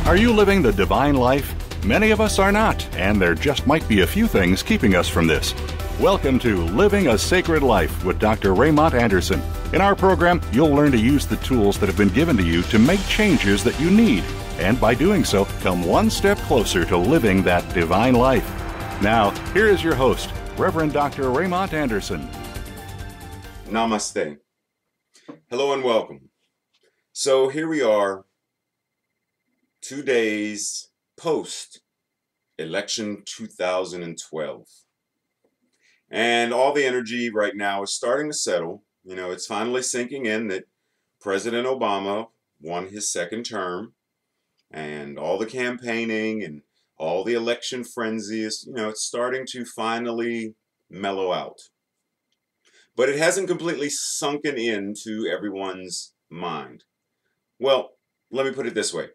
Are you living the divine life? Many of us are not, and there just might be a few things keeping us from this. Welcome to Living a Sacred Life with Dr. Raymond Anderson. In our program, you'll learn to use the tools that have been given to you to make changes that you need, and by doing so, come one step closer to living that divine life. Now, here is your host, Reverend Dr. Raymond Anderson. Namaste. Hello and welcome. So here we are, 2 days post-election 2012. And all the energy right now is starting to settle. You know, it's finally sinking in that President Obama won his second term, and all the campaigning and all the election frenzy is, it's starting to finally mellow out. But it hasn't completely sunken into everyone's mind. Well, let me put it this way.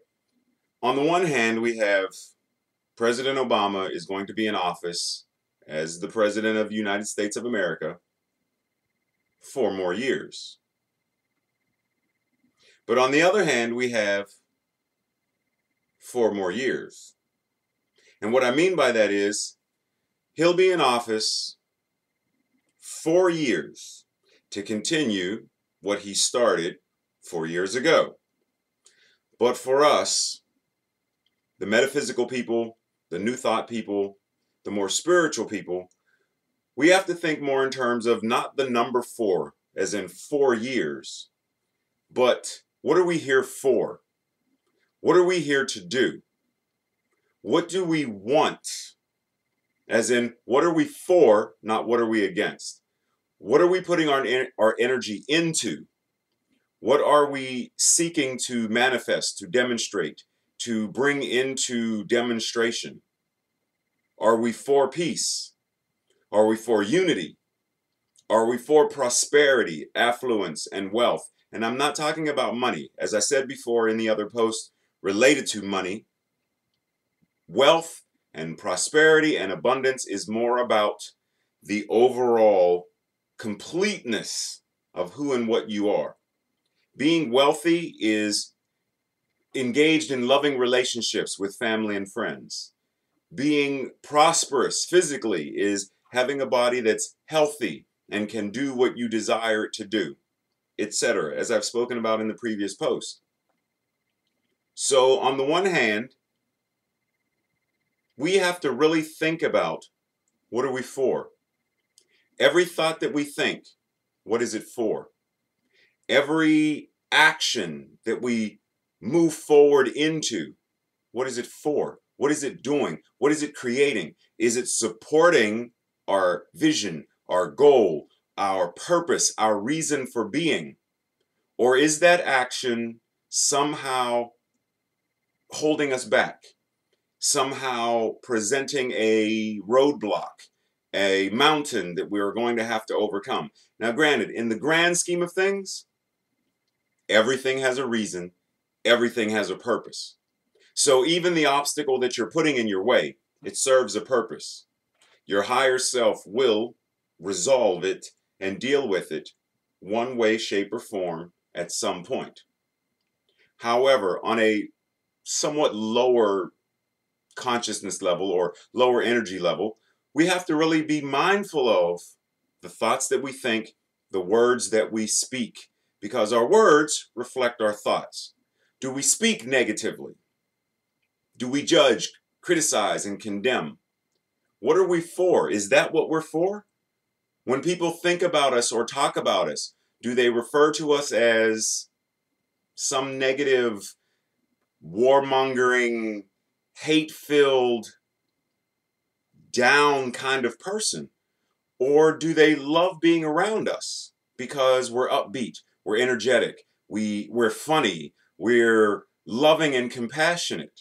On the one hand, we have President Obama is going to be in office as the President of the United States of America 4 more years. But on the other hand, we have 4 more years. And what I mean by that is he'll be in office 4 years to continue what he started 4 years ago. But for us, the metaphysical people, the new thought people, the more spiritual people, we have to think more in terms of not the number 4, as in 4 years, but what are we here for? What are we here to do? What do we want? As in, what are we for, not what are we against? What are we putting our energy into? What are we seeking to manifest, to demonstrate, to bring into demonstration? Are we for peace? Are we for unity? Are we for prosperity, affluence, and wealth? And I'm not talking about money. As I said before in the other post related to money, wealth and prosperity and abundance is more about the overall completeness of who and what you are. Being wealthy is engaged in loving relationships with family and friends. Being prosperous physically is having a body that's healthy and can do what you desire it to do, etc., as I've spoken about in the previous post. So on the one hand, we have to really think about what are we for? Every thought that we think, what is it for? Every action that we move forward into, what is it for? What is it doing? What is it creating? Is it supporting our vision, our goal, our purpose, our reason for being? Or is that action somehow holding us back? Somehow presenting a roadblock, a mountain that we are going to have to overcome? Now, granted, in the grand scheme of things, everything has a reason, everything has a purpose. So even the obstacle that you're putting in your way, it serves a purpose. Your higher self will resolve it and deal with it one way, shape, or form at some point. However, on a somewhat lower consciousness level or lower energy level, we have to really be mindful of the thoughts that we think, the words that we speak, because our words reflect our thoughts. Do we speak negatively? Do we judge, criticize, and condemn? What are we for? Is that what we're for? When people think about us or talk about us, do they refer to us as some negative, warmongering, hate-filled, down kind of person? Or do they love being around us because we're upbeat, we're energetic, we're funny, we're loving and compassionate?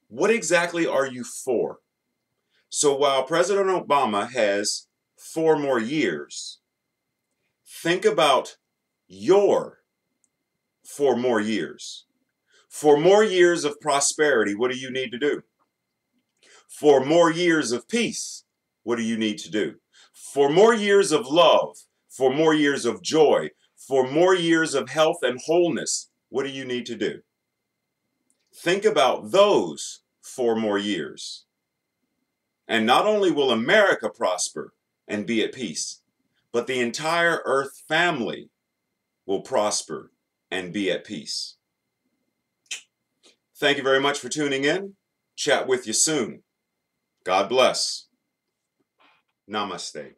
What exactly are you for? So while President Obama has 4 more years, think about your 4 more years. 4 more years of prosperity, what do you need to do? 4 more years of peace, what do you need to do? 4 more years of love, 4 more years of joy, 4 more years of health and wholeness, what do you need to do? Think about those 4 more years. And not only will America prosper and be at peace, but the entire Earth family will prosper and be at peace. Thank you very much for tuning in. Chat with you soon. God bless. Namaste.